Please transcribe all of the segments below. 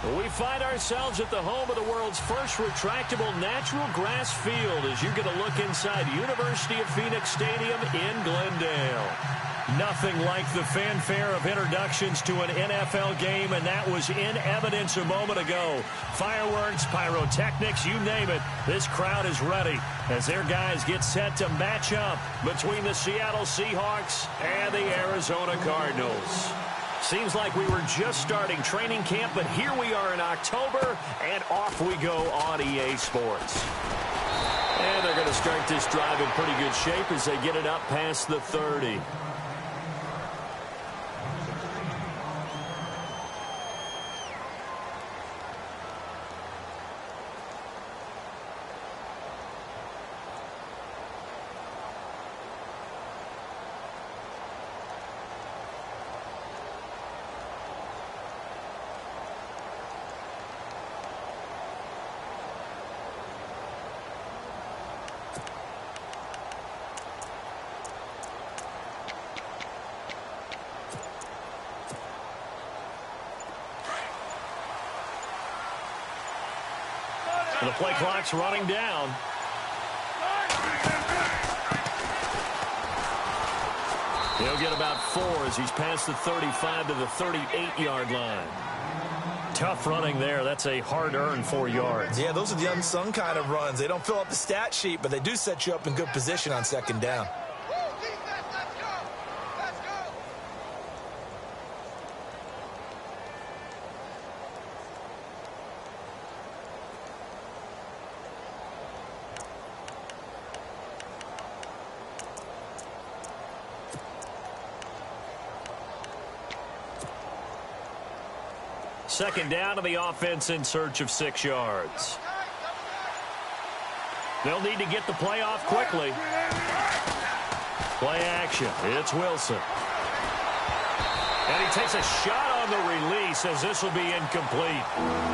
We find ourselves at the home of the world's first retractable natural grass field as you get a look inside University of Phoenix Stadium in Glendale. Nothing like the fanfare of introductions to an NFL game, and that was in evidence a moment ago. Fireworks, pyrotechnics, you name it. This crowd is ready as their guys get set to match up between the Seattle Seahawks and the Arizona Cardinals. Seems like we were just starting training camp, but here we are in October, and off we go on EA Sports. And they're going to start this drive in pretty good shape as they get it up past the 30. The play clock's running down. He'll get about 4 as he's past the 35 to the 38-yard line. Tough running there. That's a hard-earned 4 yards. Yeah, those are the unsung kind of runs. They don't fill up the stat sheet, but they do set you up in good position on second down. Second down to the offense in search of 6 yards. They'll need to get the play off quickly. Play action. It's Wilson. And he takes a shot on the release as this will be incomplete.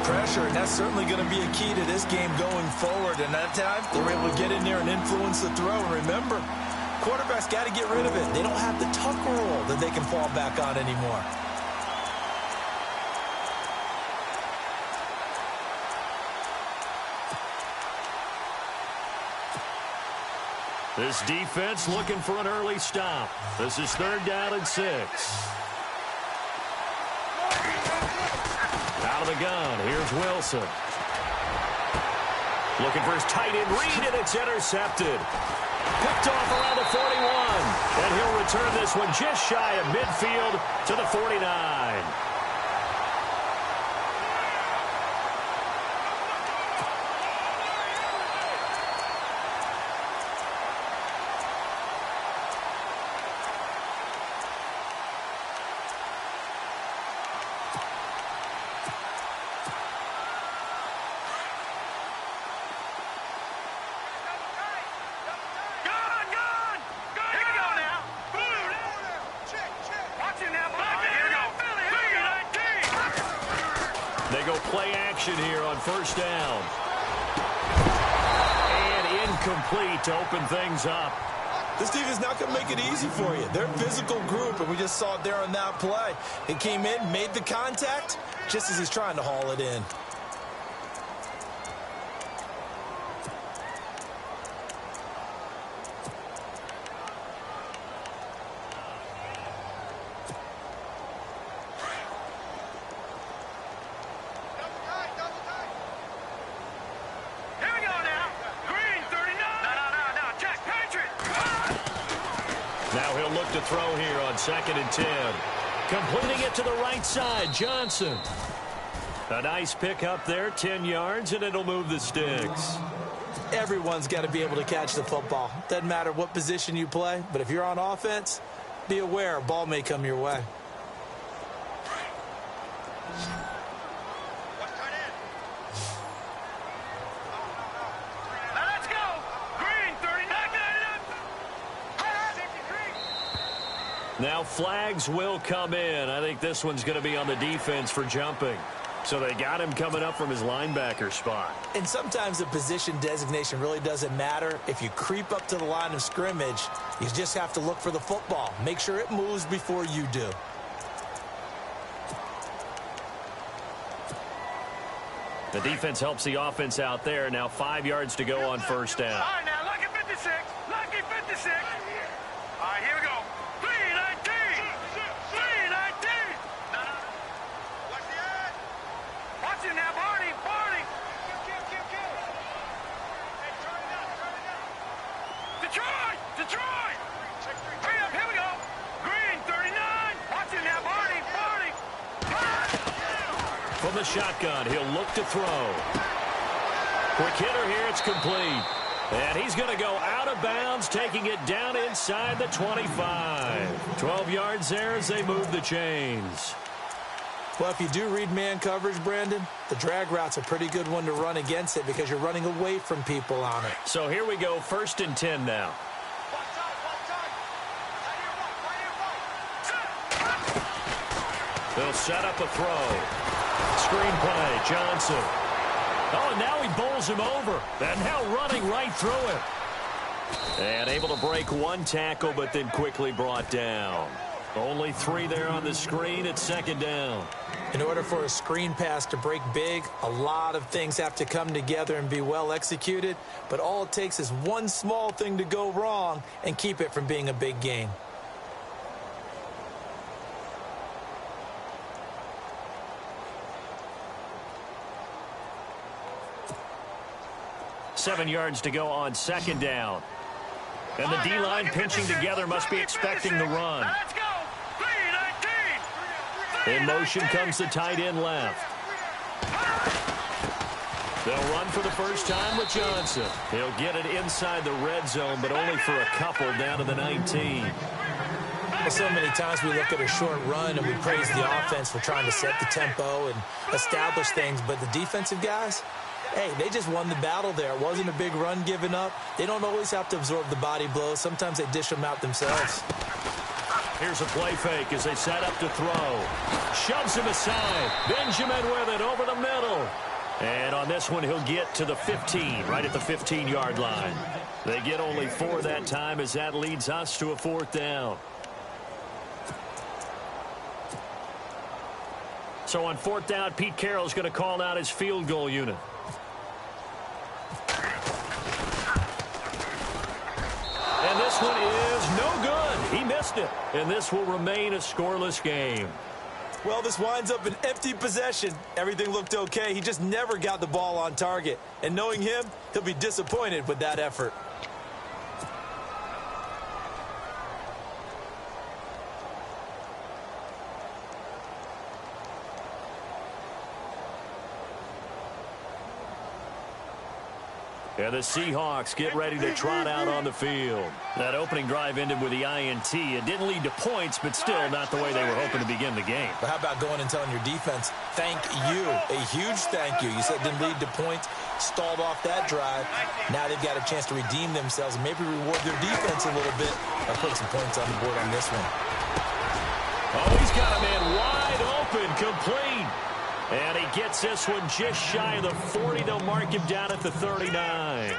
Pressure, and that's certainly going to be a key to this game going forward. And that time, they were able to get in there and influence the throw. And remember, quarterbacks got to get rid of it. They don't have the tuck rule that they can fall back on anymore. This defense looking for an early stop. This is 3rd down and 6. Out of the gun, here's Wilson. Looking for his tight end read, and it's intercepted. Picked off around the 41. And he'll return this one just shy of midfield to the 49. They go play action here on 1st down. And incomplete to open things up. This team is not going to make it easy for you. They're a physical group, and we just saw it there on that play. He came in, made the contact, just as he's trying to haul it in. Now he'll look to throw here on 2nd and 10. Completing it to the right side, Johnson. A nice pick up there, 10 yards, and it'll move the sticks. Everyone's got to be able to catch the football. Doesn't matter what position you play, but if you're on offense, be aware a ball may come your way. Now flags will come in. I think this one's going to be on the defense for jumping. So they got him coming up from his linebacker spot. And sometimes the position designation really doesn't matter. If you creep up to the line of scrimmage, you just have to look for the football. Make sure it moves before you do. The defense helps the offense out there. Now 5 yards to go on first down. All right, now, lucky 56. Lucky 56. All right, here we go. 319. 319. No. Watch the edge. Watch it now, Barney. Barney. Hey, turn it up. Detroit. Detroit. Hurry up, here we go. Green, 39. Watch it now, Barney. Barney. From the shotgun, he'll look to throw. Quick hitter here, it's complete. And he's going to go out of bounds, taking it down inside the 25. 12 yards there as they move the chains. Well, if you do read man coverage, Brandon, the drag route's a pretty good one to run against it because you're running away from people on it. So here we go, 1st and 10 now. They'll set up a throw. Screenplay, Johnson. Oh, and now he bowls him over. And now running right through him. And able to break one tackle, but then quickly brought down. Only 3 there on the screen at 2nd down. In order for a screen pass to break big, a lot of things have to come together and be well executed. But all it takes is one small thing to go wrong and keep it from being a big game. Seven yards to go on 2nd down. And the D-line pinching together must be expecting the run. Let's go. 319. In motion comes the tight end left. They'll run for the first time with Johnson. He'll get it inside the red zone, but only for a couple down to the 19. Well, so many times we look at a short run and we praise the offense for trying to set the tempo and establish things, but the defensive guys, hey, they just won the battle there. It wasn't a big run given up. They don't always have to absorb the body blows. Sometimes they dish them out themselves. Here's a play fake as they set up to throw. Shoves him aside. Benjamin with it over the middle. And on this one, he'll get to the 15, right at the 15-yard line. They get only 4 that time as that leads us to a 4th down. So on 4th down, Pete Carroll's going to call out his field goal unit. And this one is no good. He missed it. And this will remain a scoreless game. Well, this winds up an empty possession. Everything looked okay. He just never got the ball on target. And knowing him, he'll be disappointed with that effort. And the Seahawks get ready to trot out on the field. That opening drive ended with the INT. It didn't lead to points, but still not the way they were hoping to begin the game. But how about going and telling your defense, thank you, a huge thank you. You said it didn't lead to points, stalled off that drive. Now they've got a chance to redeem themselves and maybe reward their defense a little bit by putting some points on the board on this one. Oh, he's got a man wide open, complete. And he gets this one just shy of the 40. They'll mark him down at the 39.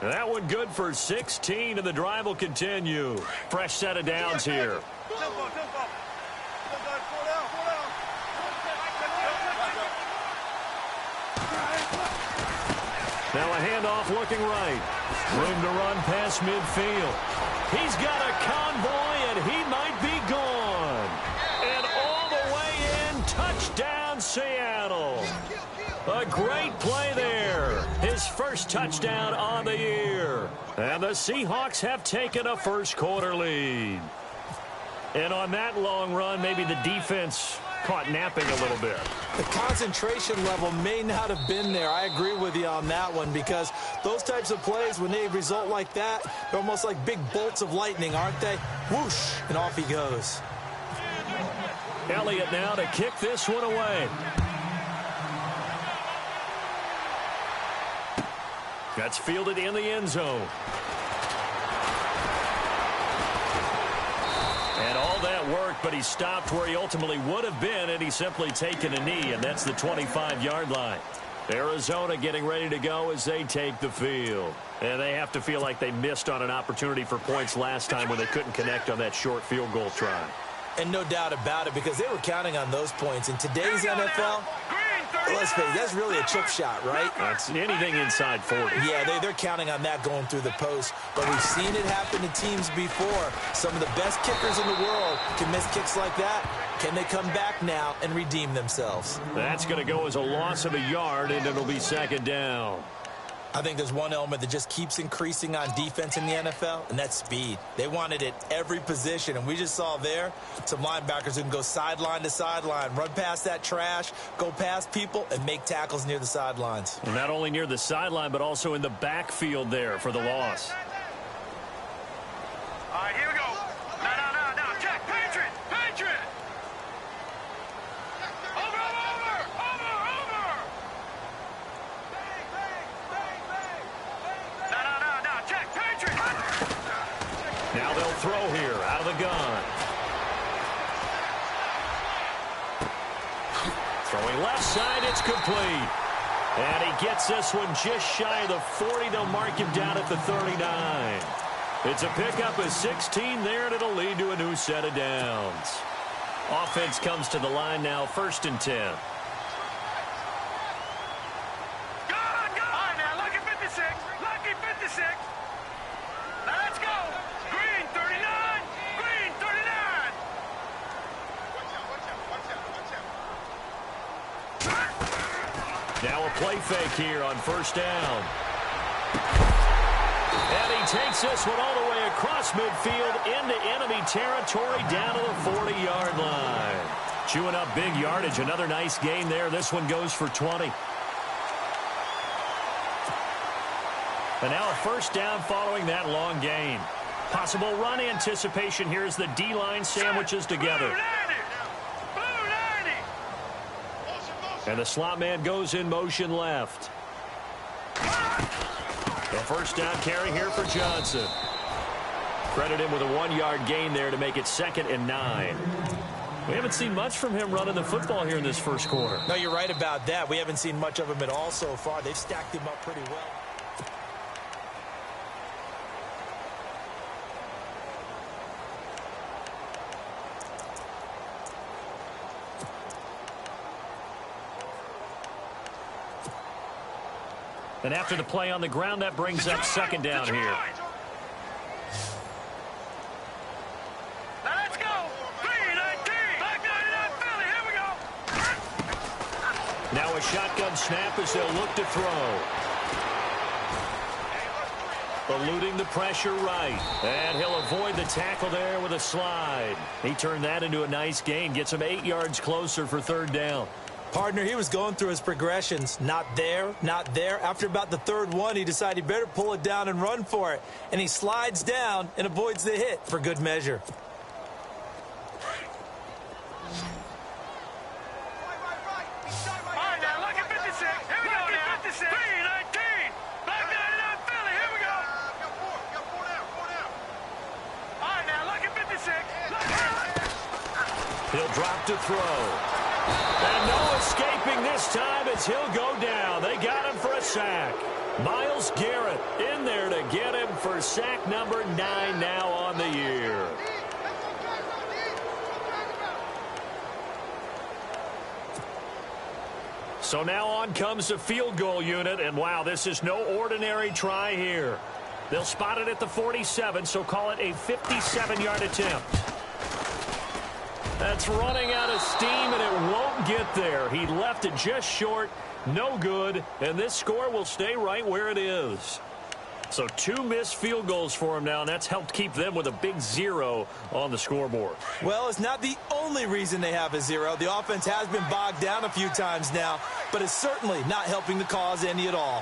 That one good for 16, and the drive will continue. Fresh set of downs here. Now a handoff looking right. Room to run past midfield. He's got a convoy, and he might be gone. And all the way in, touchdown Seattle. A great play there. His first touchdown on the year. And the Seahawks have taken a first-quarter lead. And on that long run, maybe the defense caught napping a little bit. The concentration level may not have been there. I agree with you on that one because those types of plays, when they result like that, they're almost like big bolts of lightning, aren't they? Whoosh, and off he goes. Elliott now to kick this one away. That's fielded in the end zone. And all that work, but he stopped where he ultimately would have been, and he's simply taken a knee, and that's the 25-yard line. Arizona getting ready to go as they take the field. And they have to feel like they missed on an opportunity for points last time when they couldn't connect on that short field goal try. And no doubt about it, because they were counting on those points. In today's NFL, Well, let's face it, that's really a chip shot, right? That's anything inside 40. Yeah, they're counting on that going through the post. But we've seen it happen to teams before. Some of the best kickers in the world can miss kicks like that. Can they come back now and redeem themselves? That's going to go as a loss of a yard, and it'll be second down. I think there's one element that just keeps increasing on defense in the NFL, and that's speed. They want it at every position, and we just saw there some linebackers who can go sideline to sideline, run past that trash, go past people, and make tackles near the sidelines. And not only near the sideline, but also in the backfield there for the loss. All right, here we go. No. Check. Patriot. Over. No. Check. Patriot. Now they'll throw here out of the gun. Throwing left side, it's complete. And he gets this one just shy of the 40. They'll mark him down at the 39. It's a pickup of 16 there, and it'll lead to a new set of downs. Offense comes to the line now, 1st and 10. Go! All right, now, lucky 56. Now, let's go. Green, 39. Now a play fake here on 1st down. And he takes this one all the way across midfield into enemy territory down to the 40-yard line. Chewing up big yardage. Another nice gain there. This one goes for 20. And now a 1st down following that long gain. Possible run anticipation here as the D-line sandwiches together. And the slot man goes in motion left. The 1st down carry here for Johnson. Credit him with a 1-yard gain there to make it 2nd and 9. We haven't seen much from him running the football here in this 1st quarter. No, you're right about that. We haven't seen much of him at all so far. They've stacked him up pretty well. And after the play on the ground, that brings up 2nd down here. Now, let's go. 3-19. Back 99 Philly. Here we go. Now a shotgun snap as they'll look to throw. Eluding the pressure right. And he'll avoid the tackle there with a slide. He turned that into a nice gain. Gets him 8 yards closer for 3rd down. Partner, he was going through his progressions. Not there. After about the 3rd one, he decided he better pull it down and run for it. And he slides down and avoids the hit for good measure. All right, now, lucky 56. Here we go now. 3-19. Back 99 Philly. Here we go. Four down. All right, now, lucky 56. He'll drop to throw. And no escaping this time as he'll go down. They got him for a sack. Myles Garrett in there to get him for sack number 9 now on the year. So now on comes the field goal unit, and wow, this is no ordinary try here. They'll spot it at the 47, so call it a 57-yard attempt. That's running out of steam, and it won't get there. He left it just short, no good, and this score will stay right where it is. So 2 missed field goals for him now, and that's helped keep them with a big 0 on the scoreboard. Well, it's not the only reason they have a 0. The offense has been bogged down a few times now, but it's certainly not helping the cause any at all.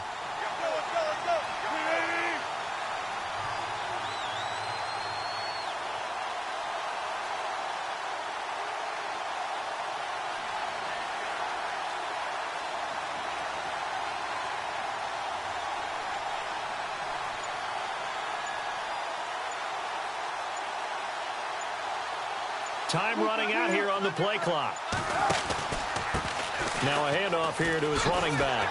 Time running out here on the play clock. Now a handoff here to his running back.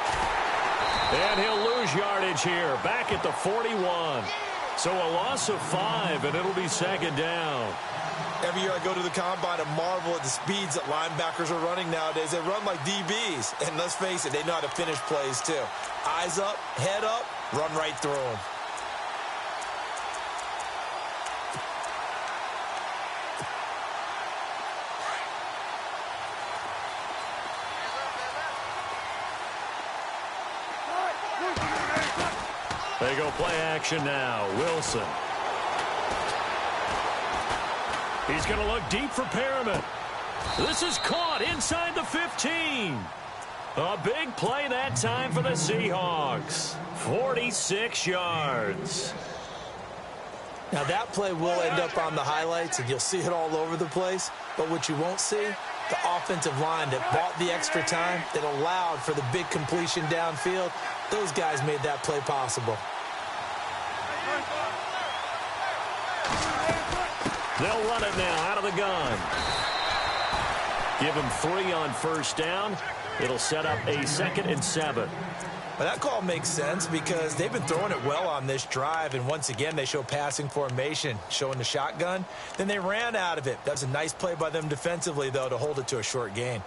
And he'll lose yardage here. Back at the 41. So a loss of 5, and it'll be second down. Every year I go to the combine and marvel at the speeds that linebackers are running nowadays. They run like DBs. And let's face it, they know how to finish plays too. Eyes up, head up, run right through them. They go play action now. Wilson. He's going to look deep for Perriman. This is caught inside the 15. A big play that time for the Seahawks. 46 yards. Now that play will end up on the highlights, and you'll see it all over the place. But what you won't see, the offensive line that bought the extra time, that allowed for the big completion downfield, those guys made that play possible. They'll run it now out of the gun. Give them 3 on first down. It'll set up a 2nd and 7. Well, that call makes sense because they've been throwing it well on this drive, and once again they show passing formation, showing the shotgun. Then they ran out of it. That's a nice play by them defensively, though, to hold it to a short gain.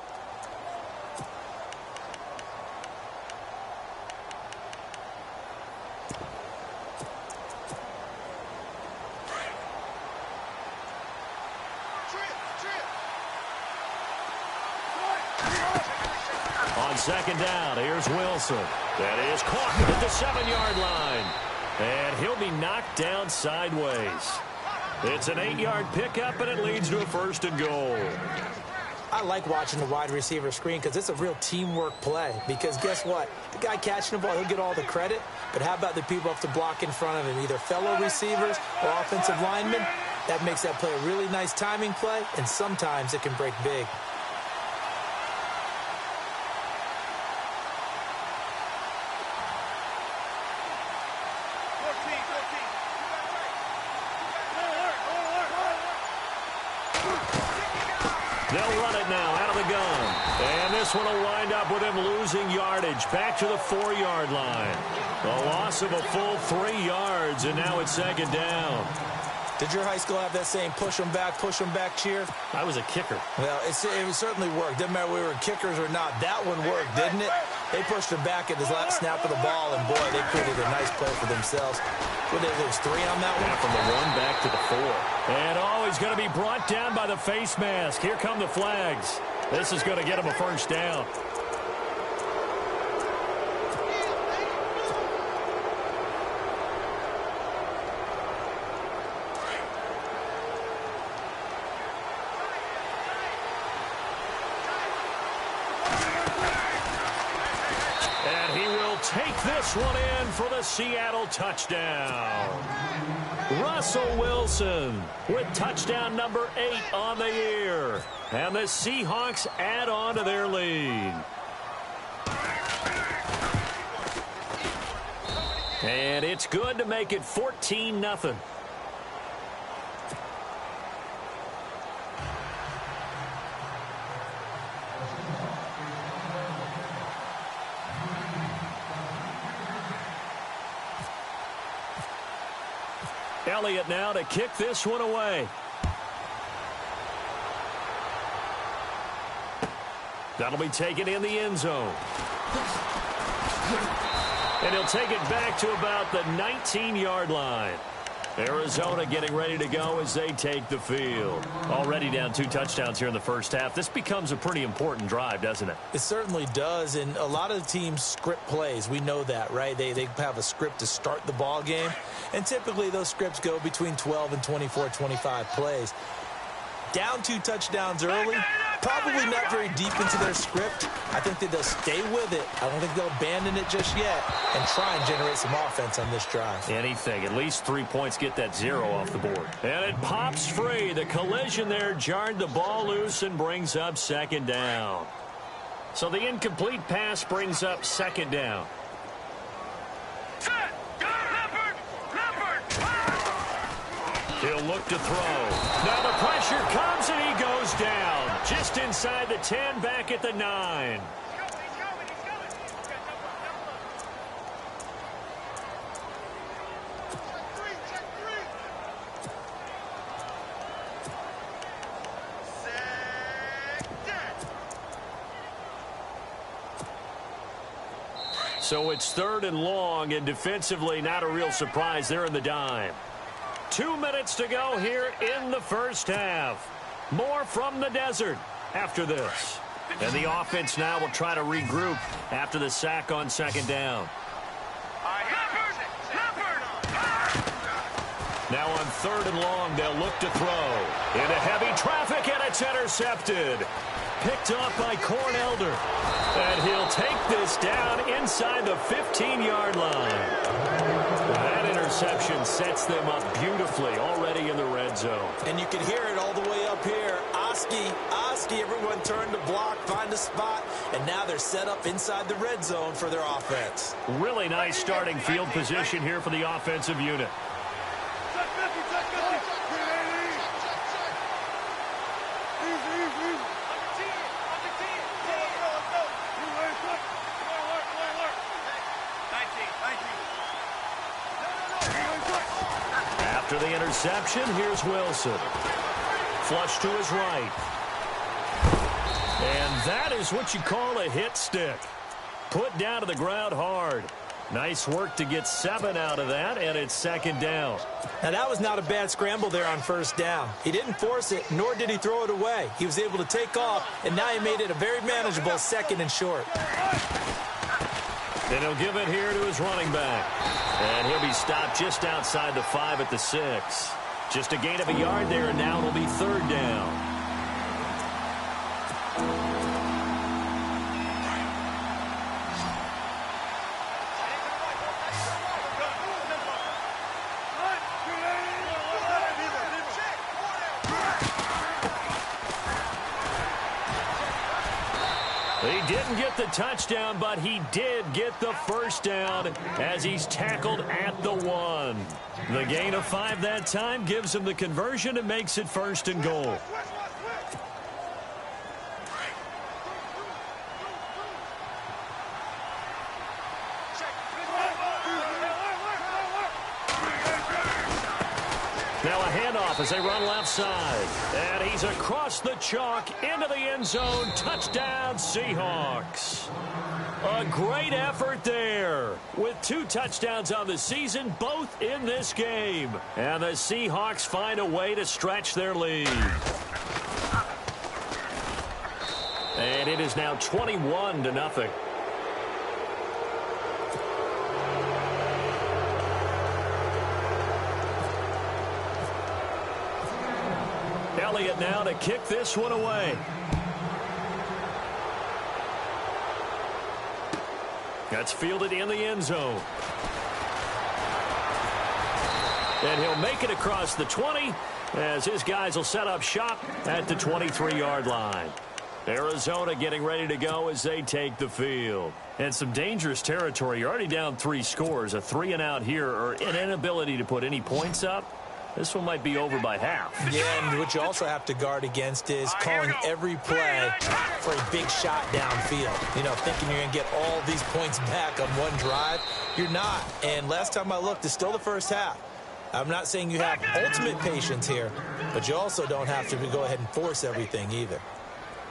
On second down, here's Wilson. That is caught at the 7-yard line. And he'll be knocked down sideways. It's an 8-yard pickup, and it leads to a 1st and goal. I like watching the wide receiver screen because it's a real teamwork play. Because guess what? The guy catching the ball, he'll get all the credit. But how about the people up to block in front of him, either fellow receivers or offensive linemen? That makes that play a really nice timing play, and sometimes it can break big. They'll run it now out of the gun. And this one will wind up with him losing yardage back to the 4-yard line. A loss of a full 3 yards, and now it's second down. Did your high school have that saying, push them back cheer? I was a kicker. Well, it certainly worked. Didn't matter whether we were kickers or not. That one worked, didn't it? They pushed him back at the last snap of the ball, and boy, they created a nice play for themselves. Would they lose 3 on that one? Yeah, from the 1 back to the 4. And he's going to be brought down by the face mask. Here come the flags. This is going to get him a 1st down. And he will take this one in for the Seattle touchdown. Russell Wilson with touchdown number 8 on the year. And the Seahawks add on to their lead. And it's good to make it 14-0. Elliott now to kick this one away. That'll be taken in the end zone. And he'll take it back to about the 19-yard line. Arizona getting ready to go as they take the field. Already down 2 touchdowns here in the first half. This becomes a pretty important drive, doesn't it? It certainly does, and a lot of the teams script plays. We know that, right? They have a script to start the ball game, and typically those scripts go between 12 and 24, 25 plays. Down 2 touchdowns early, probably not very deep into their script. I think that they'll stay with it. I don't think they'll abandon it just yet and try and generate some offense on this drive. Anything. At least 3 points, get that 0 off the board. And it pops free. The collision there jarred the ball loose and brings up second down. So the incomplete pass brings up second down. He'll look to throw. Now the pressure comes and he goes down. Just inside the 10, back at the 9. So it's 3rd and long, and defensively not a real surprise there in the dime. 2 minutes to go here in the first half. More from the desert after this. And the offense now will try to regroup after the sack on 2nd down. Now on 3rd and long, they'll look to throw. Into heavy traffic, and it's intercepted. Picked off by Cornelder. And he'll take this down inside the 15-yard line. That interception sets them up beautifully already in the red zone. And you can hear it all the way up here. Oski, everyone turned to block, find a spot, and now they're set up inside the red zone for their offense. Really nice starting field position here for the offensive unit. After the interception, here's Wilson. Flush to his right. And that is what you call a hit stick. Put down to the ground hard. Nice work to get 7 out of that, and it's 2nd down. Now, that was not a bad scramble there on 1st down. He didn't force it, nor did he throw it away. He was able to take off, and now he made it a very manageable 2nd and short. And he'll give it here to his running back. And he'll be stopped just outside the 5 at the 6. Just a gain of a yard there, and now it'll be 3rd down. He didn't get the touchdown, but he did get the 1st down as he's tackled at the 1. The gain of 5 that time gives him the conversion and makes it 1st and goal. Now a handoff as they run left side. And he's across the chalk into the end zone. Touchdown, Seahawks. A great effort there with 2 touchdowns on the season, both in this game. And the Seahawks find a way to stretch their lead. And it is now 21-0. Elliott now to kick this one away. That's fielded in the end zone. And he'll make it across the 20 as his guys will set up shop at the 23-yard line. Arizona getting ready to go as they take the field. And some dangerous territory. You're already down 3 scores. A 3-and-out here or an inability to put any points up. This one might be over by half. Yeah, and what you also have to guard against is calling every play for a big shot downfield. You know, thinking you're going to get all these points back on one drive. You're not. And last time I looked, it's still the first half. I'm not saying you have ultimate patience here, but you also don't have to go ahead and force everything either.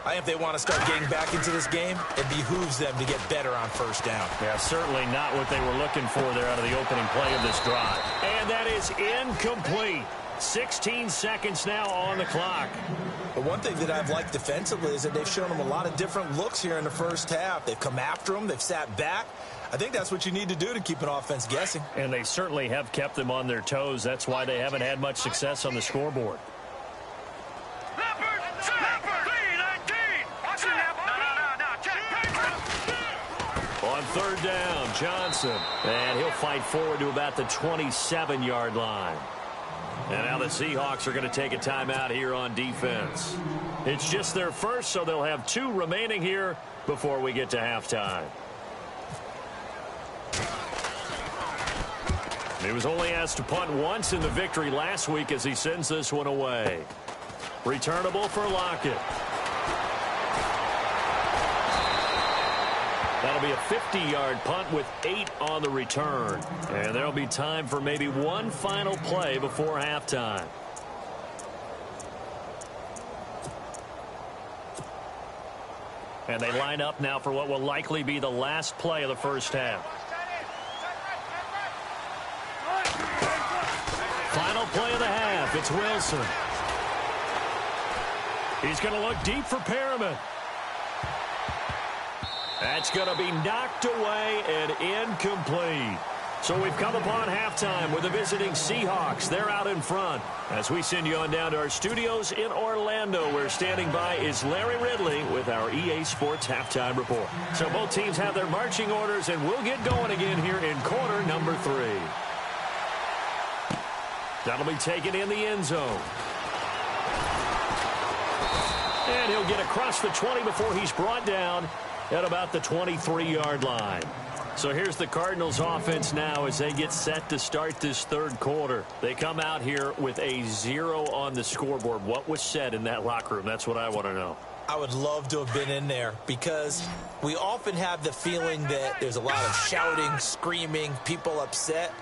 I think if they want to start getting back into this game, it behooves them to get better on 1st down. Yeah, certainly not what they were looking for there out of the opening play of this drive. And that is incomplete. 16 seconds now on the clock. But one thing that I've liked defensively is that they've shown them a lot of different looks here in the first half. They've come after them. They've sat back. I think that's what you need to do to keep an offense guessing. And they certainly have kept them on their toes. That's why they haven't had much success on the scoreboard. On 3rd down, Johnson. And he'll fight forward to about the 27-yard line. And now the Seahawks are going to take a timeout here on defense. It's just their first, so they'll have 2 remaining here before we get to halftime. He was only asked to punt once in the victory last week as he sends this one away. Returnable for Lockett. That'll be a 50-yard punt with 8 on the return. And there'll be time for maybe one final play before halftime. And they line up now for what will likely be the last play of the first half. Final play of the half. It's Wilson. He's going to look deep for Perriman. That's going to be knocked away and incomplete. So we've come upon halftime with the visiting Seahawks. They're out in front. As we send you on down to our studios in Orlando, where standing by is Larry Ridley with our EA Sports Halftime Report. So both teams have their marching orders, and we'll get going again here in quarter number 3. That'll be taken in the end zone. And he'll get across the 20 before he's brought down at about the 23-yard line. So here's the Cardinals offense now as they get set to start this third quarter. They come out here with a 0 on the scoreboard. What was said in that locker room? That's what I want to know. I would love to have been in there because we often have the feeling that there's a lot of shouting, screaming, people upset.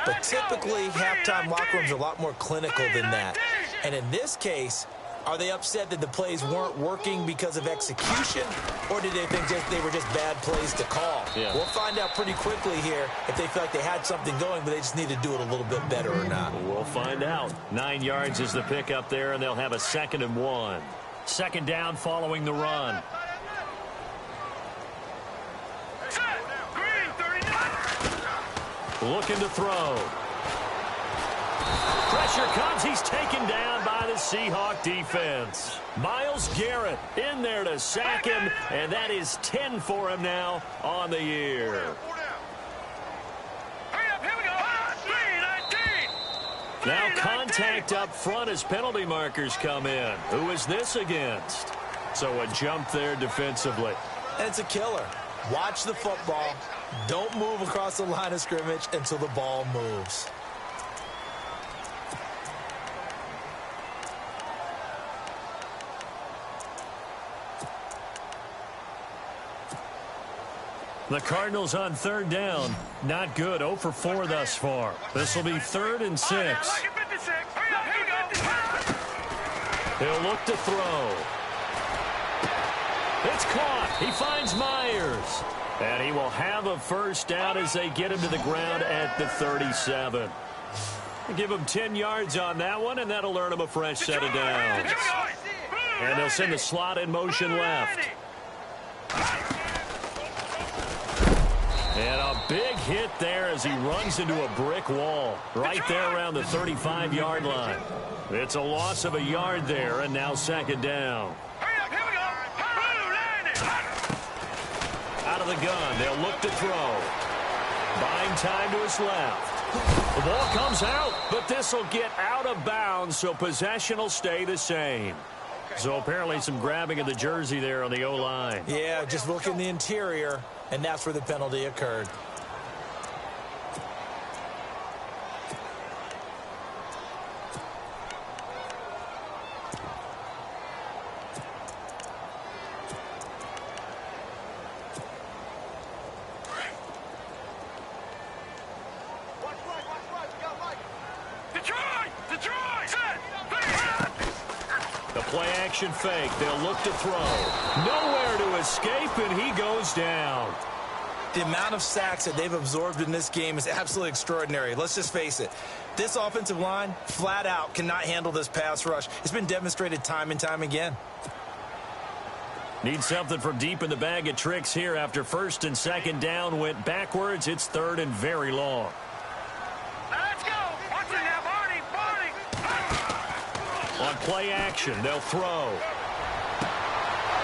But typically, halftime locker rooms are a lot more clinical than that. And in this case, are they upset that the plays weren't working because of execution, or did they think they were just bad plays to call? Yeah. We'll find out pretty quickly here if they feel like they had something going, but they just need to do it a little bit better or not. We'll find out. 9 yards is the pickup there, and they'll have a 2nd and 1. Second down following the run. Looking to throw. Pressure comes. He's taken down by the Seahawk defense. Myles Garrett in there to sack him, and that is 10 for him now on the year. Now contact up front as penalty markers come in. Who is this against? So a jump there defensively. And it's a killer. Watch the football. Don't move across the line of scrimmage until the ball moves. The Cardinals on third down. Not good. 0 for 4 thus far. This will be 3rd and 6. He'll look to throw. It's caught. He finds Myers. And he will have a first down as they get him to the ground at the 37. Give him 10 yards on that one, and that'll earn him a fresh set of downs. And they'll send the slot in motion left. And a big hit there as he runs into a brick wall right there around the 35-yard line. It's a loss of a yard there, and now 2nd down. Out of the gun, they'll look to throw. Buying time to his left. The ball comes out, but this will get out of bounds, so possession will stay the same. So apparently some grabbing of the jersey there on the O-line. Yeah, just look in the interior, and that's where the penalty occurred. Play-action fake. They'll look to throw. Nowhere to escape, and he goes down. The amount of sacks that they've absorbed in this game is absolutely extraordinary. Let's just face it. This offensive line, flat out, cannot handle this pass rush. It's been demonstrated time and time again. Need something from deep in the bag of tricks here after 1st and 2nd down went backwards. It's 3rd and very long. Let's go. Watch it now, Barney. On play action, they'll throw.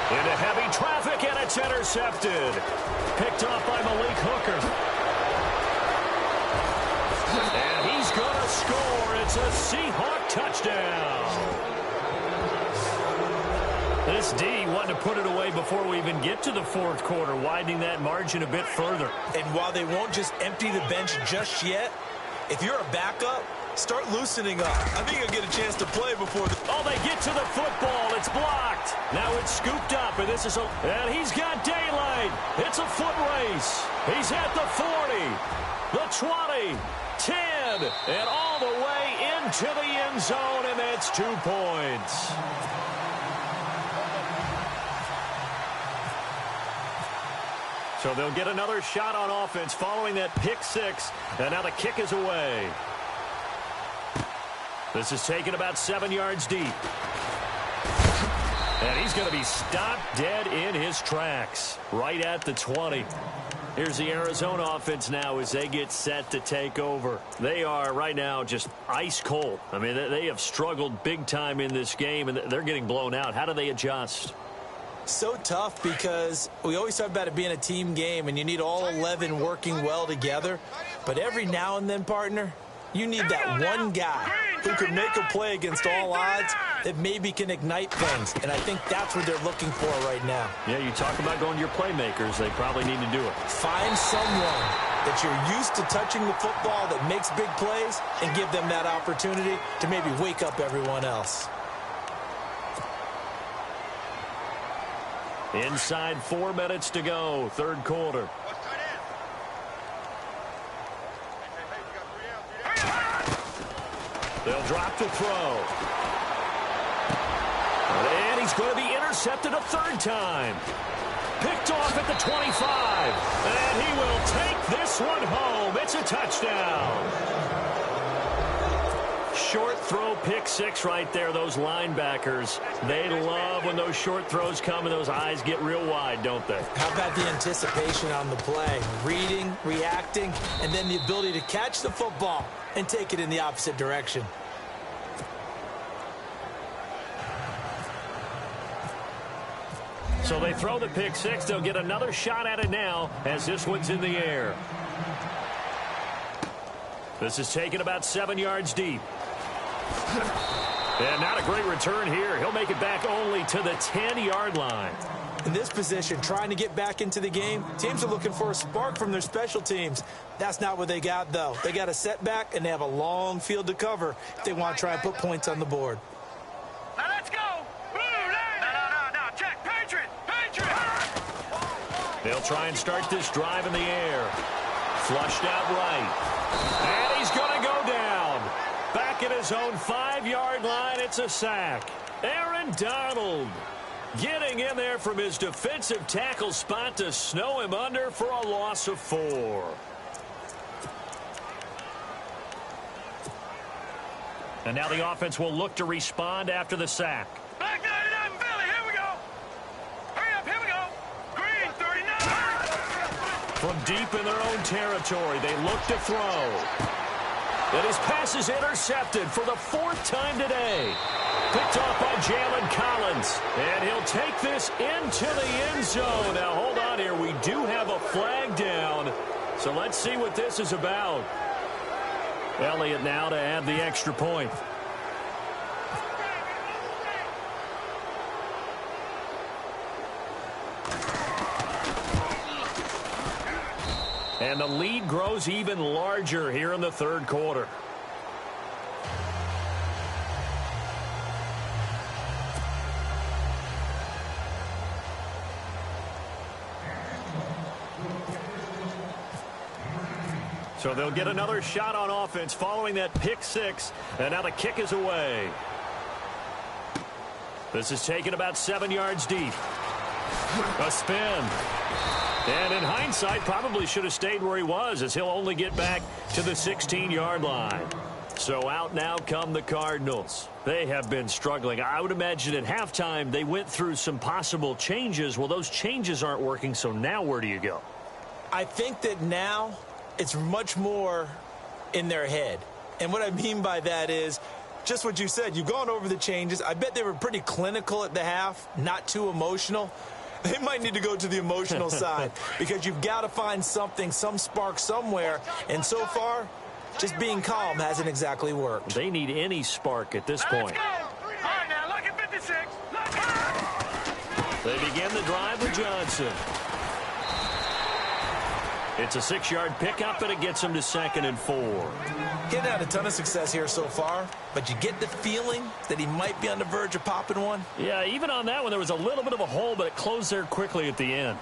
Into heavy traffic, and it's intercepted. Picked off by Malik Hooker. And he's going to score. It's a Seahawk touchdown. This D wanting to put it away before we even get to the 4th quarter, widening that margin a bit further. And while they won't just empty the bench just yet, if you're a backup, start loosening up. I think you'll get a chance to play before the... Oh, they get to the football. It's blocked. Now it's scooped up, and this is a... And he's got daylight. It's a foot race. He's at the 40, the 20, 10, and all the way into the end zone, and that's 2 points. So they'll get another shot on offense following that pick six. And now the kick is away. This is taken about 7 yards deep. And he's going to be stopped dead in his tracks right at the 20. Here's the Arizona offense now as they get set to take over. They are right now just ice cold. I mean, they have struggled big time in this game, and they're getting blown out. How do they adjust? So tough because we always talk about it being a team game, and you need all 11 working well together. But every now and then, partner, you need that one guy who can make a play against all odds that maybe can ignite things. And I think that's what they're looking for right now. Yeah, you talk about going to your playmakers. They probably need to do it. Find someone that you're used to touching the football that makes big plays and give them that opportunity to maybe wake up everyone else. Inside 4 minutes to go, third quarter. They'll drop the throw. And he's going to be intercepted a third time. Picked off at the 25. And he will take this one home. It's a touchdown. Short throw pick six right there. Those linebackers, they love when those short throws come and those eyes get real wide, don't they? How about the anticipation on the play? Reading, reacting, and then the ability to catch the football and take it in the opposite direction. So they throw the pick six. They'll get another shot at it now as this one's in the air. This is taken about 7 yards deep. And not a great return here. He'll make it back only to the 10-yard line. In this position, trying to get back into the game, teams are looking for a spark from their special teams. That's not what they got, though. They got a setback, and they have a long field to cover if they want to try and put points on the board. Now let's go. No. Check. Patriot. They'll try and start this drive in the air. Flushed out right. And he's going to go down. Back at his own 5-yard line, it's a sack. Aaron Donald getting in there from his defensive tackle spot to snow him under for a loss of 4. And now the offense will look to respond after the sack. Back 99, Billy. Here we go. Hurry up. Here we go. Green 39. From deep in their own territory, they look to throw. And his pass is intercepted for the 4th time today. Picked off by Jalen Collins. And he'll take this into the end zone. Now, hold on here. We do have a flag down. So let's see what this is about. Elliott now to add the extra point. And the lead grows even larger here in the third quarter. So they'll get another shot on offense following that pick six. And now the kick is away. This is taken about 7 yards deep. A spin. And in hindsight, probably should have stayed where he was, as he'll only get back to the 16-yard line. So out now come the Cardinals. They have been struggling. I would imagine at halftime they went through some possible changes. Well, those changes aren't working, so now where do you go? I think that now it's much more in their head. And what I mean by that is just what you said. You've gone over the changes. I bet they were pretty clinical at the half, not too emotional. They might need to go to the emotional side because you've got to find something, some spark somewhere. And so far, just being calm hasn't exactly worked. They need any spark at this point. Let's go. All right, now, look at 56. They begin the drive with Johnson. It's a 6-yard pickup, and it gets them to 2nd and 4. Getting had a ton of success here so far, but you get the feeling that he might be on the verge of popping one. Yeah, even on that one, there was a little bit of a hole, but it closed there quickly at the end.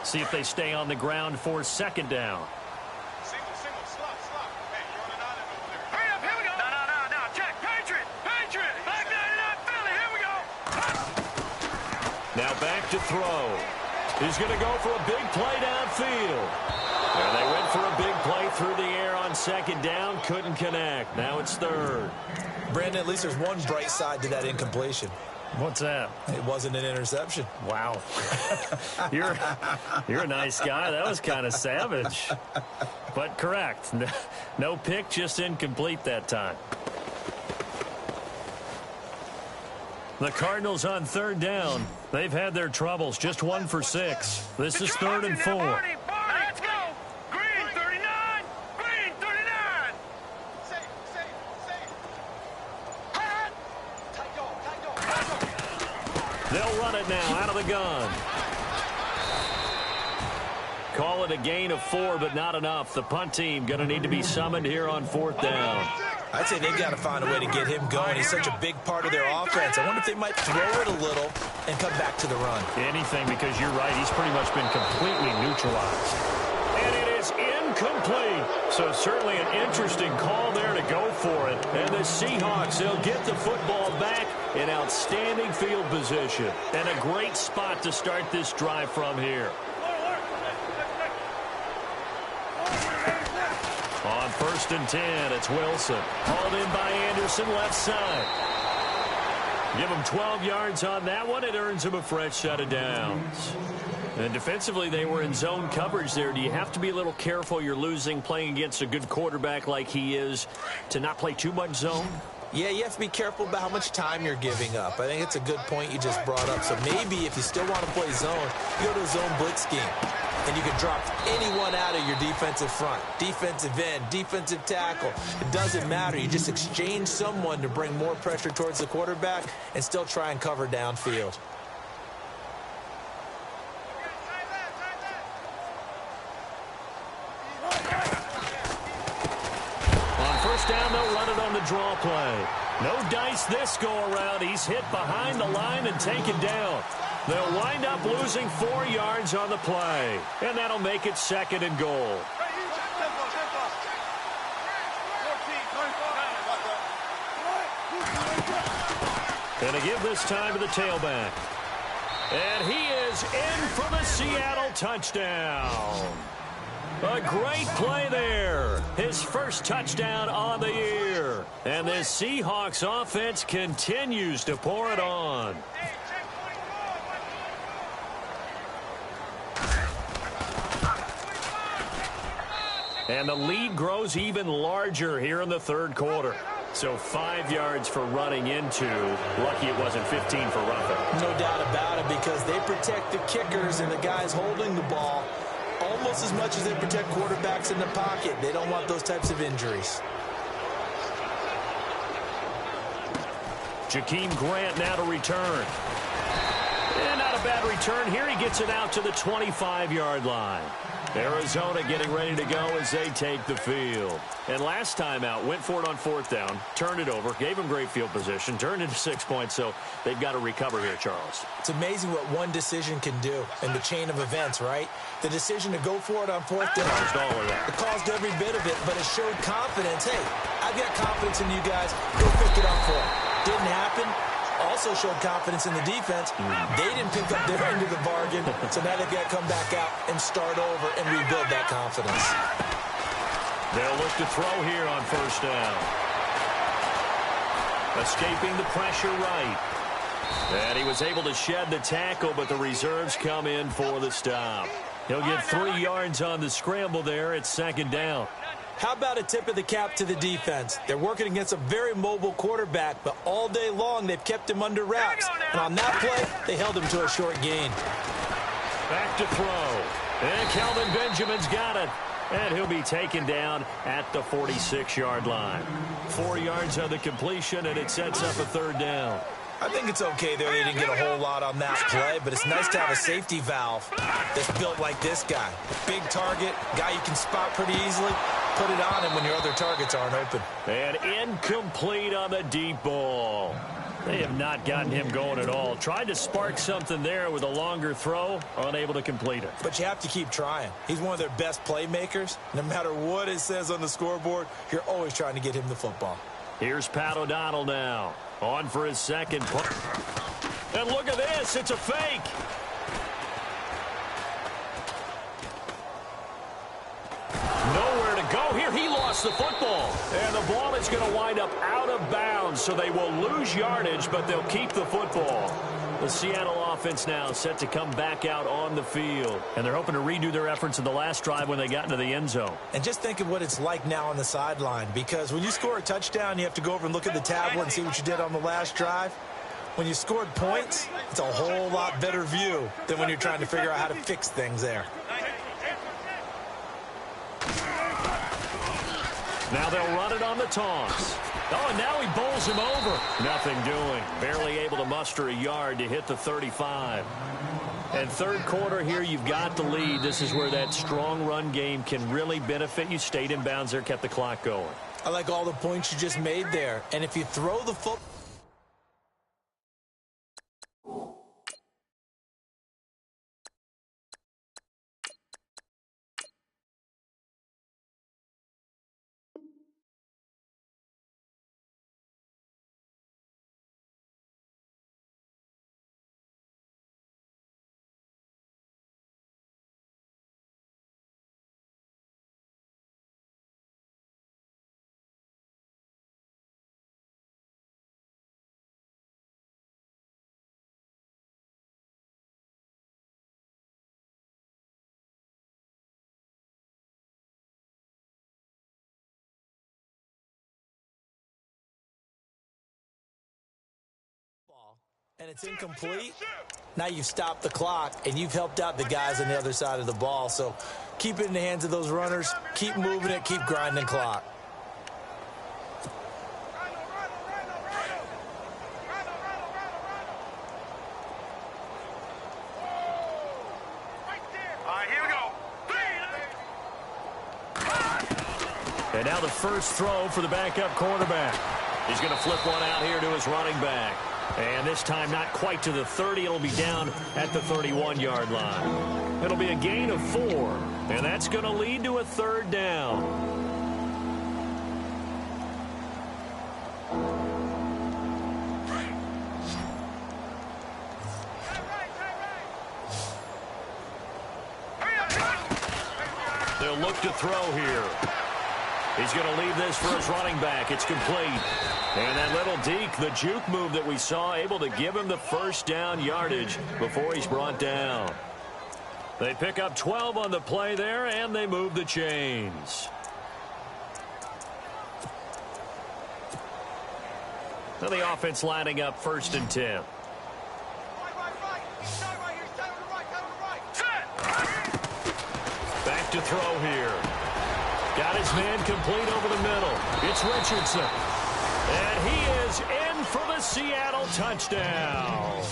See if they stay on the ground for 2nd down. Single, slot. Hey, you're on an island over there. Hurry up, here we go. No. Check. Patriot. Back 99, Philly. Here we go. Now back to throw. He's going to go for a big play downfield. And they went for a big play through the air on second down. Couldn't connect. Now it's third. Brandon, at least there's one bright side to that incompletion. What's that? It wasn't an interception. Wow. You're a nice guy. That was kind of savage. But correct. No pick, just incomplete that time. The Cardinals on third down. They've had their troubles. Just 1 for 6. This is 3rd and 4. Let's go. Green 39. Green 39. They'll run it now out of the gun. Call it a gain of 4, but not enough. The punt team going to need to be summoned here on 4th down. I'd say they've got to find a way to get him going. He's such a big part of their offense. I wonder if they might throw it a little and come back to the run. Anything, because you're right. He's pretty much been completely neutralized. And it is incomplete. So certainly an interesting call there to go for it. And the Seahawks, they'll get the football back in outstanding field position. And a great spot to start this drive from here. On 1st and 10, it's Wilson. Hauled in by Anderson, left side. Give him 12 yards on that one. It earns him a fresh set of downs. And defensively, they were in zone coverage there. Do you have to be a little careful? You're losing playing against a good quarterback like he is to not play too much zone? Yeah, you have to be careful about how much time you're giving up. I think it's a good point you just brought up. So maybe if you still want to play zone, you go to a zone blitz scheme. And you can drop anyone out of your defensive front. Defensive end, defensive tackle. It doesn't matter. You just exchange someone to bring more pressure towards the quarterback and still try and cover downfield. On 1st down, they'll run it on the draw play. No dice this go-around. He's hit behind the line and taken down. They'll wind up losing 4 yards on the play. And that'll make it 2nd and goal. And to give this time to the tailback. And he is in for the Seattle touchdown. A great play there. His first touchdown on the year. And this Seahawks offense continues to pour it on. And the lead grows even larger here in the 3rd quarter. So 5 yards for running into. Lucky it wasn't 15 for roughing. No doubt about it, because they protect the kickers and the guys holding the ball almost as much as they protect quarterbacks in the pocket. They don't want those types of injuries. Jakeem Grant now to return. And not a bad return here. He gets it out to the 25-yard line. Arizona getting ready to go as they take the field. And last time out, went for it on 4th down, turned it over, gave him great field position, turned into 6 points, so they've got to recover here, Charles. It's amazing what one decision can do in the chain of events, right? The decision to go for it on 4th down. Caused all of that. It caused every bit of it, but it showed confidence. Hey, I've got confidence in you guys. Go pick it up for it. Didn't happen. Also showed confidence in the defense. They didn't pick up their end of the bargain, so now they've got to come back out and start over and rebuild that confidence. They'll look to throw here on 1st down. Escaping the pressure right. And he was able to shed the tackle, but the reserves come in for the stop. He'll get 3 yards on the scramble there. It's 2nd down. How about a tip of the cap to the defense? They're working against a very mobile quarterback, but all day long they've kept him under wraps. And on that play, they held him to a short gain. Back to throw. And Kelvin Benjamin's got it. And he'll be taken down at the 46-yard line. 4 yards on the completion, and it sets up a 3rd down. I think it's okay there. They didn't get a whole lot on that play, but it's nice to have a safety valve that's built like this guy. Big target, guy you can spot pretty easily. Put it on him when your other targets aren't open. And incomplete on the deep ball. They have not gotten him going at all. Tried to spark something there with a longer throw, unable to complete it. But you have to keep trying. He's one of their best playmakers. No matter what it says on the scoreboard, you're always trying to get him the football. Here's Pat O'Donnell now. On for his second punt. And look at this. It's a fake. Nowhere to go here. He lost the football. And the ball is going to wind up out of bounds, so they will lose yardage, but they'll keep the football. The Seattle offense now set to come back out on the field. And they're hoping to redo their efforts in the last drive when they got into the end zone. And just think of what it's like now on the sideline, because when you score a touchdown, you have to go over and look at the tablet and see what you did on the last drive. When you scored points, it's a whole lot better view than when you're trying to figure out how to fix things there. Now they'll run it on the toss. Oh, and now he bowls him over. Nothing doing. Barely able to muster a yard to hit the 35. And third quarter here, you've got the lead. This is where that strong run game can really benefit you. Stayed in bounds there, kept the clock going. I like all the points you just made there. And if you throw the football... and it's incomplete. Now you've stopped the clock, and you've helped out the guys on the other side of the ball. So keep it in the hands of those runners. Keep moving it. Keep grinding clock. And now the first throw for the backup quarterback. He's going to flip one out here to his running back. And this time not quite to the 30. It'll be down at the 31-yard line. It'll be a gain of 4. And that's going to lead to a third down. They'll look to throw here. He's going to leave this for his running back. It's complete. And that little deke, the juke move that we saw, able to give him the first down yardage before he's brought down. They pick up 12 on the play there, and they move the chains. Now the offense lining up 1st and 10. Back to throw here. Got his man complete over the middle. It's Richardson. And he is in for the Seattle touchdown.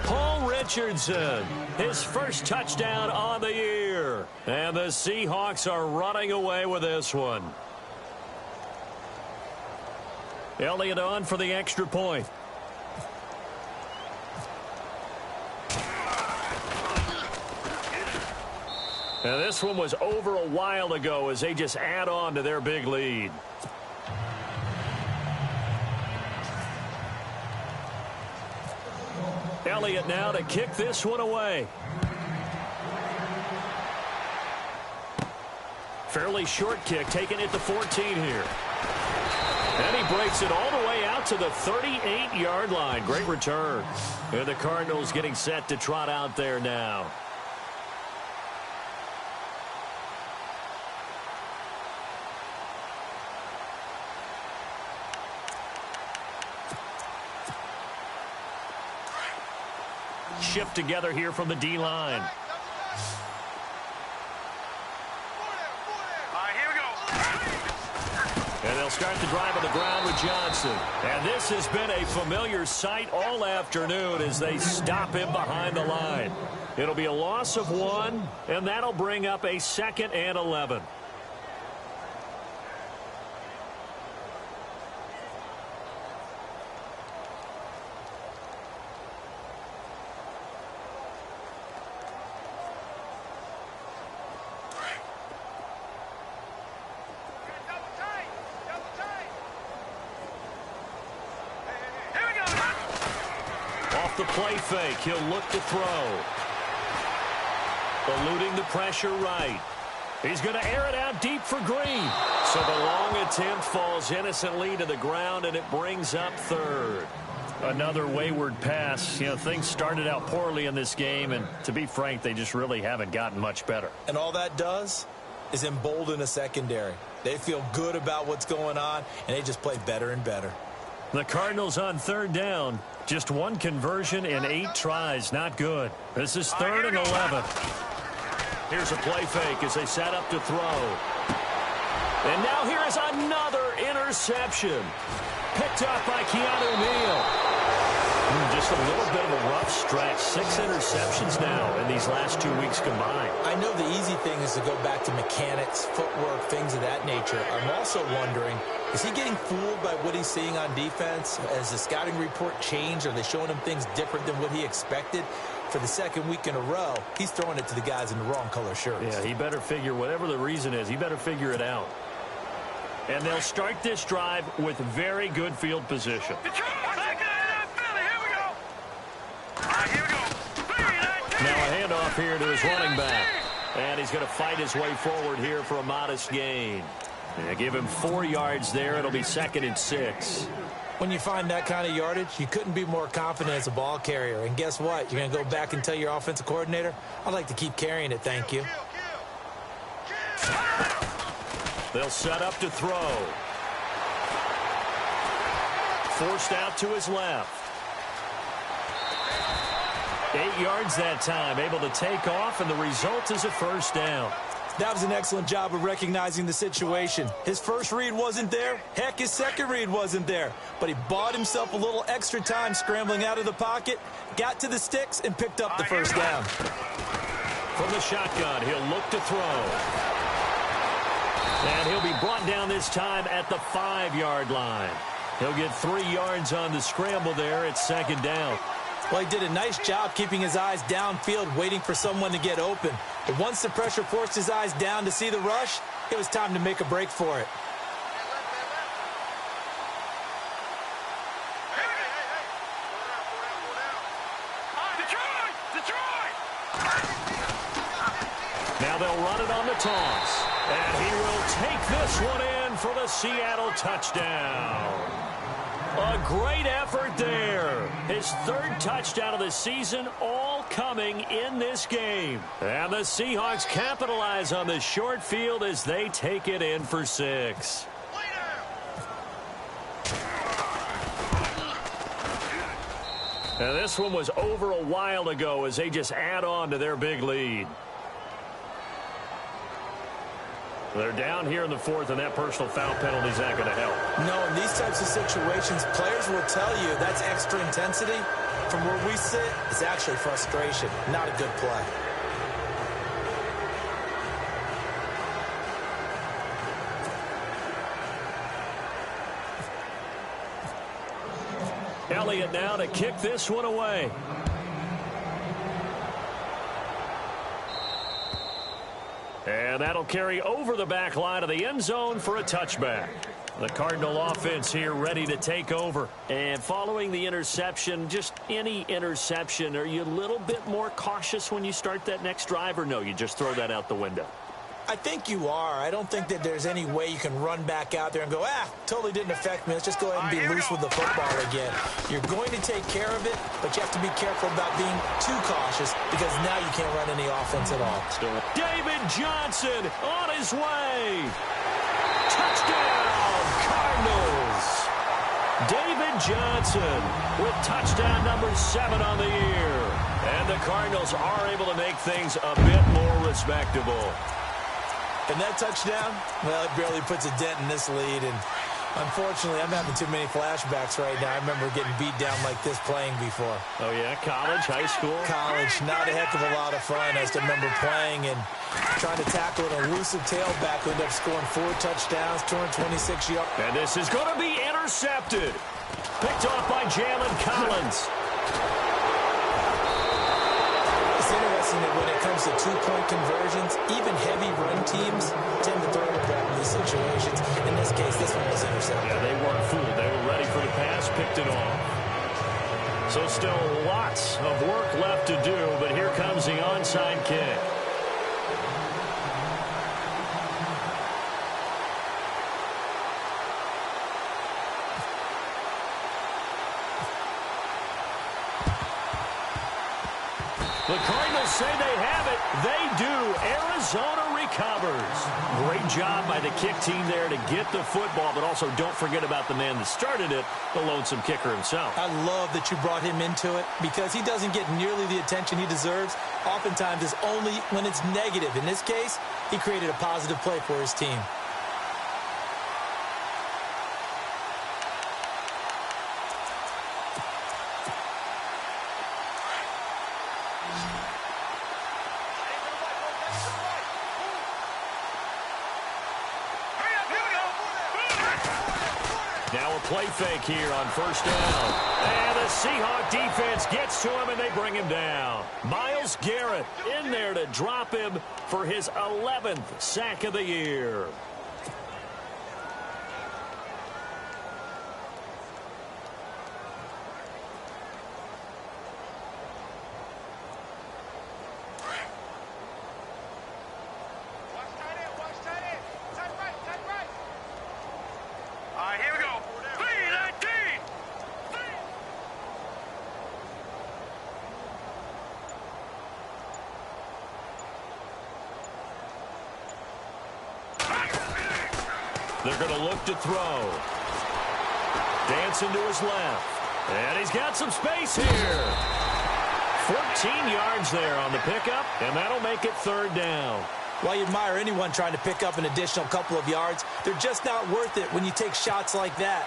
Paul Richardson, his first touchdown on the year. And the Seahawks are running away with this one. Elliott on for the extra point. Now this one was over a while ago as they just add on to their big lead. Elliott now to kick this one away. Fairly short kick, taking it to 14 here. And he breaks it all the way out to the 38-yard line. Great return. And the Cardinals getting set to trot out there now. Shift together here from the D-line. And they'll start the drive on the ground with Johnson. And this has been a familiar sight all afternoon as they stop him behind the line. It'll be a loss of 1, and that'll bring up a 2nd and 11. play fake. He'll look to throw. Eluding the pressure right. He's going to air it out deep for Green. So the long attempt falls innocently to the ground, and it brings up third. Another wayward pass. You know, things started out poorly in this game, and to be frank, they just really haven't gotten much better. And all that does is embolden a secondary. They feel good about what's going on, and they just play better and better. The Cardinals on third down. Just one conversion in 8 tries. Not good. This is 3rd and 11. Here's a play fake as they set up to throw. And now here is another interception. Picked up by Keanu Neal. Just a little bit of a rough stretch. 6 interceptions now in these last 2 weeks combined. I know the easy thing is to go back to mechanics, footwork, things of that nature. I'm also wondering, is he getting fooled by what he's seeing on defense? Has the scouting report changed? Are they showing him things different than what he expected? For the second week in a row, he's throwing it to the guys in the wrong color shirts. Yeah, he better figure, whatever the reason is, he better figure it out. And they'll start this drive with very good field position. Now a handoff here to his running back. And he's going to fight his way forward here for a modest gain. Yeah, give him 4 yards there. It'll be 2nd and 6. When you find that kind of yardage, you couldn't be more confident as a ball carrier. And guess what? You're going to go back and tell your offensive coordinator, I'd like to keep carrying it, thank you. They'll set up to throw. Forced out to his left. 8 yards that time, able to take off, and the result is a first down. That was an excellent job of recognizing the situation. His first read wasn't there. Heck, his second read wasn't there. But he bought himself a little extra time scrambling out of the pocket, got to the sticks, and picked up the first down. From the shotgun, he'll look to throw. And he'll be brought down this time at the 5-yard line. He'll get 3 yards on the scramble there. It's 2nd down. Well, he did a nice job keeping his eyes downfield, waiting for someone to get open. But once the pressure forced his eyes down to see the rush, it was time to make a break for it. Now they'll run it on the toss. And he will take this one in for the Seattle touchdown. A great effort there. His 3rd touchdown of the season, all coming in this game. And the Seahawks capitalize on the short field as they take it in for 6. And this one was over a while ago as they just add on to their big lead. They're down here in the 4th, and that personal foul penalty is not going to help. No, in these types of situations, players will tell you that's extra intensity. From where we sit, it's actually frustration, not a good play. Elliott now to kick this one away. And that'll carry over the back line of the end zone for a touchback. The Cardinal offense here ready to take over. And following the interception, just any interception, are you a little bit more cautious when you start that next drive, or no, you just throw that out the window? I think you are. I don't think that there's any way you can run back out there and go, totally didn't affect me. Let's just go ahead and be loose with the football again. You're going to take care of it, but you have to be careful about being too cautious because now you can't run any offense at all. David Johnson on his way. Touchdown, Cardinals. David Johnson with touchdown number 7 on the year. And the Cardinals are able to make things a bit more respectable. And that touchdown, well, it barely puts a dent in this lead. And unfortunately, I'm having too many flashbacks right now. I remember getting beat down like this playing before. Oh, yeah? College, high school? College, not a heck of a lot of fun. I just remember playing and trying to tackle an elusive tailback who ended up scoring 4 touchdowns, 226 yards. And this is going to be intercepted. Picked off by Jalen Collins. It's interesting that when it comes to 2-point conversions, even heavy run teams tend to throw the ball in these situations. In this case, this one was intercepted. Yeah, they weren't fooled. They were ready for the pass, picked it off. So still lots of work left to do, but here comes the onside kick. The Cardinals say they have it. They do. Arizona recovers. Great job by the kick team there to get the football, but also don't forget about the man that started it, the lonesome kicker himself. I love that you brought him into it because he doesn't get nearly the attention he deserves. Oftentimes it's only when it's negative. In this case, he created a positive play for his team. Now a play fake here on first down. And the Seahawk defense gets to him, and they bring him down. Myles Garrett in there to drop him for his 11th sack of the year. Here we go. 3-19. They're going to look to throw. Dancing to his left. And he's got some space here. 14 yards there on the pickup, and that'll make it third down. While you admire anyone trying to pick up an additional couple of yards, they're just not worth it when you take shots like that.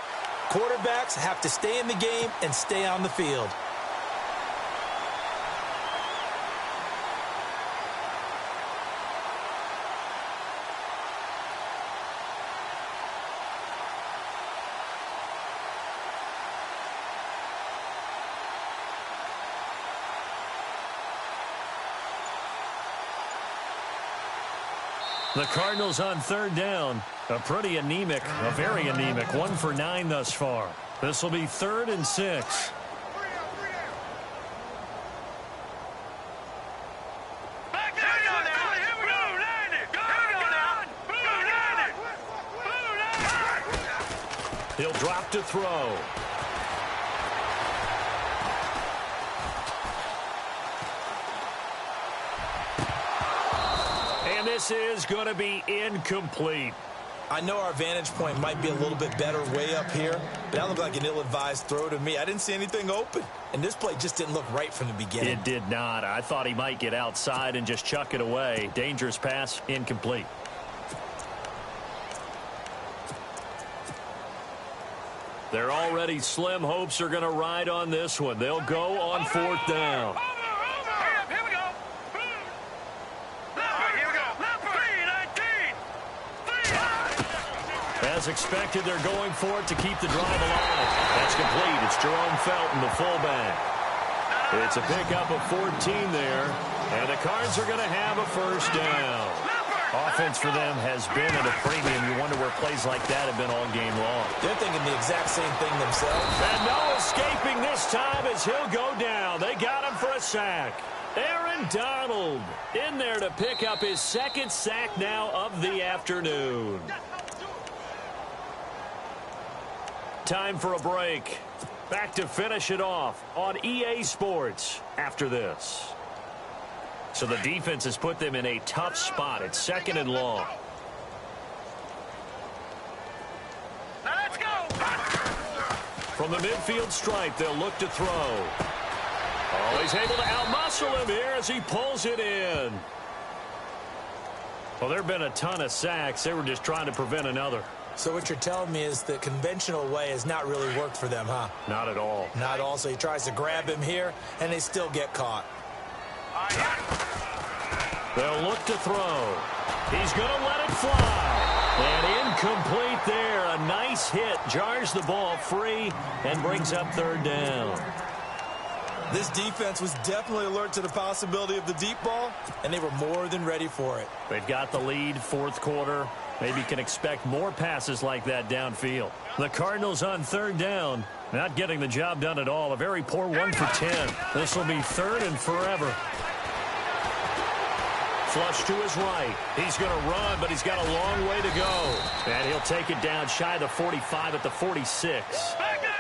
Quarterbacks have to stay in the game and stay on the field. The Cardinals on third down. A very anemic, 1 for 9 thus far. This will be 3rd and 6. He'll drop to throw. This is going to be incomplete. I know our vantage point might be a little bit better way up here, but that looked like an ill-advised throw to me. I didn't see anything open, and this play just didn't look right from the beginning. It did not. I thought he might get outside and just chuck it away. Dangerous pass, incomplete. Their already slim hopes are going to ride on this one. They'll go on 4th down. As expected, they're going for it to keep the drive alive. That's complete. It's Jerome Felton, the fullback. It's a pickup of 14 there, and the Cards are going to have a first down. Offense for them has been at a premium. You wonder where plays like that have been all game long. They're thinking the exact same thing themselves. And no escaping this time as he'll go down. They got him for a sack. Aaron Donald in there to pick up his 2nd sack now of the afternoon. Time for a break. Back to finish it off on EA Sports after this. So the defense has put them in a tough spot. It's 2nd and long. Now let's go. From the midfield stripe, they'll look to throw. Oh, he's able to outmuscle him here as he pulls it in. Well, there have been a ton of sacks. They were just trying to prevent another. So what you're telling me is the conventional way has not really worked for them, huh? Not at all. Not all. So he tries to grab him here, and they still get caught. They'll look to throw. He's going to let it fly. And incomplete there. A nice hit. Jars the ball free and brings up 3rd down. This defense was definitely alert to the possibility of the deep ball, and they were more than ready for it. They've got the lead, 4th quarter. Maybe can expect more passes like that downfield. The Cardinals on 3rd down. Not getting the job done at all. A very poor 1 for 10. This will be 3rd and forever. Flush to his right. He's going to run, but he's got a long way to go. And he'll take it down shy of the 45 at the 46.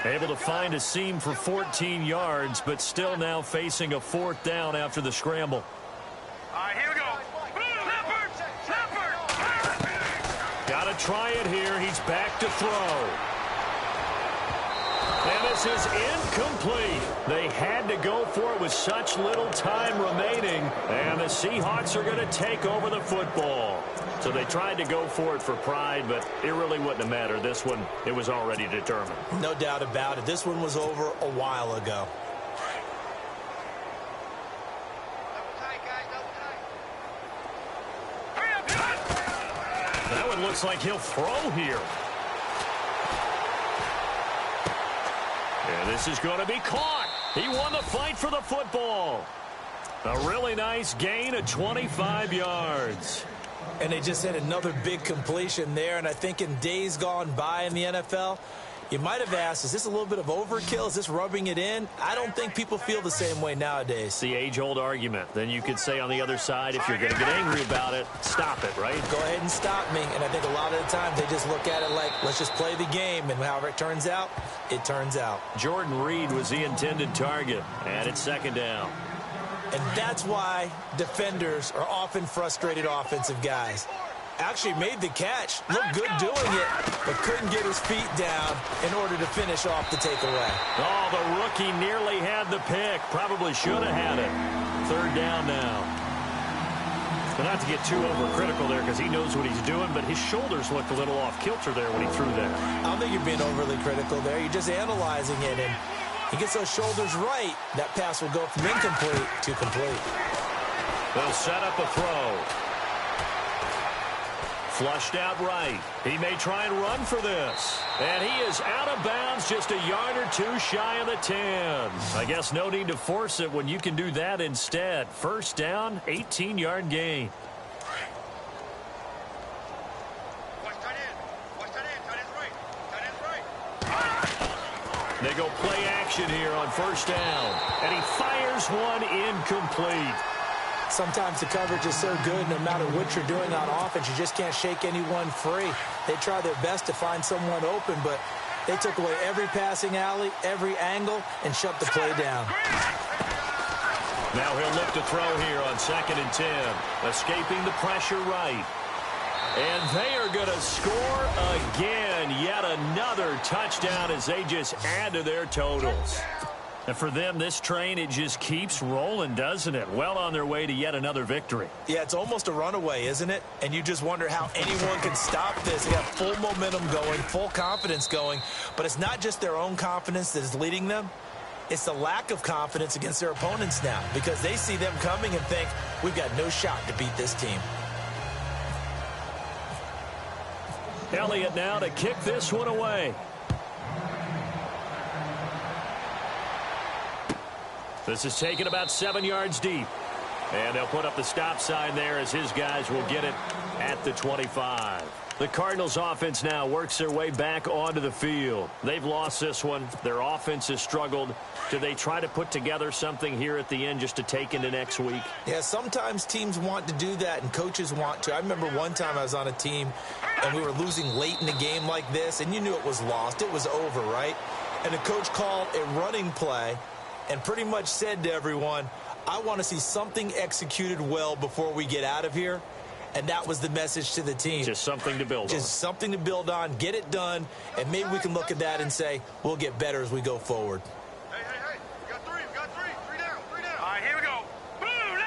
Able to find a seam for 14 yards, but still now facing a 4th down after the scramble. All right, here we go. Got to try it here. He's back to throw. And this is incomplete. They had to go for it with such little time remaining. And the Seahawks are going to take over the football. So they tried to go for it for pride, but it really wouldn't have mattered. This one, it was already determined. No doubt about it. This one was over a while ago. That one looks like he'll throw here. And this is going to be caught. He won the fight for the football. A really nice gain of 25 yards. And they just had another big completion there. And I think in days gone by in the NFL, you might have asked, is this a little bit of overkill? Is this rubbing it in? I don't think people feel the same way nowadays. It's the age-old argument. Then you could say on the other side, if you're going to get angry about it, stop it, right? Go ahead and stop me. And I think a lot of the times they just look at it like, let's just play the game. And however it turns out, it turns out. Jordan Reed was the intended target. And it's 2nd down. And that's why defenders are often frustrated offensive guys. Actually made the catch, looked good doing it, but couldn't get his feet down in order to finish off the takeaway. Oh, the rookie nearly had the pick. Probably should have had it. 3rd down now. But not to get too overcritical there because he knows what he's doing, but his shoulders looked a little off kilter there when he threw that. I don't think you're being overly critical there. You're just analyzing it, and he gets those shoulders right. That pass will go from incomplete to complete. They'll set up a throw. Flushed out right. He may try and run for this. And he is out of bounds just a yard or two shy of the 10. I guess no need to force it when you can do that instead. 1st down, 18-yard gain. They go play action here on 1st down. And he fires one incomplete. Sometimes the coverage is so good, no matter what you're doing on offense, you just can't shake anyone free. They try their best to find someone open, but they took away every passing alley, every angle, and shut the play down. Now he'll look to throw here on 2nd and 10. Escaping the pressure right. And they are going to score again. Yet another touchdown as they just add to their totals. And for them, this train, it just keeps rolling, doesn't it? Well on their way to yet another victory. Yeah, it's almost a runaway, isn't it? And you just wonder how anyone can stop this. They got full momentum going, full confidence going. But it's not just their own confidence that is leading them. It's the lack of confidence against their opponents now because they see them coming and think, we've got no shot to beat this team. Elliott now to kick this one away. This is taken about 7 yards deep. And they'll put up the stop sign there as his guys will get it at the 25. The Cardinals offense now works their way back onto the field. They've lost this one. Their offense has struggled. Do they try to put together something here at the end just to take into next week? Yeah, sometimes teams want to do that and coaches want to. I remember one time I was on a team and we were losing late in the game like this, and you knew it was lost. It was over, right? And the coach called a running play and pretty much said to everyone, I want to see something executed well before we get out of here. And that was the message to the team. Just something to build on. Just something to build on, get it done, and maybe we can look at that and say, we'll get better as we go forward. Hey, we got three down. All right, here we go. Blue 90.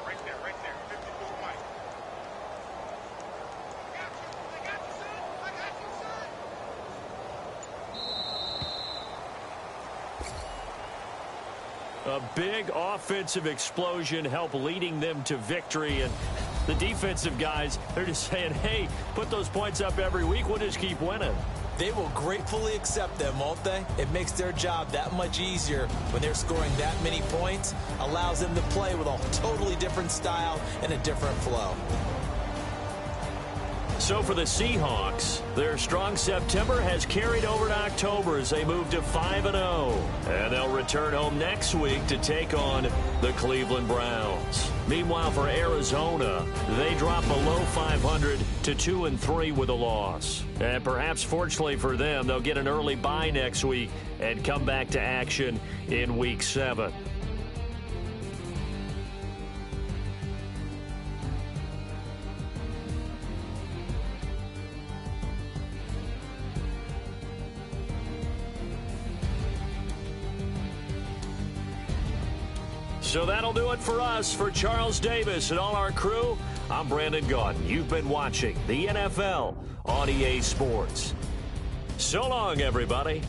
Right there, 54 Mike. I got you, son. A big offensive explosion helped leading them to victory. And the defensive guys, they're just saying, hey, put those points up every week. We'll just keep winning. They will gratefully accept them, won't they? It makes their job that much easier when they're scoring that many points. Allows them to play with a totally different style and a different flow. So for the Seahawks, their strong September has carried over to October as they move to 5-0. And they'll return home next week to take on the Cleveland Browns. Meanwhile, for Arizona, they drop below 500 to 2-3 with a loss. And perhaps fortunately for them, they'll get an early bye next week and come back to action in Week 7. So that'll do it for us. For Charles Davis and all our crew, I'm Brandon Gaudin. You've been watching the NFL on EA Sports. So long, everybody.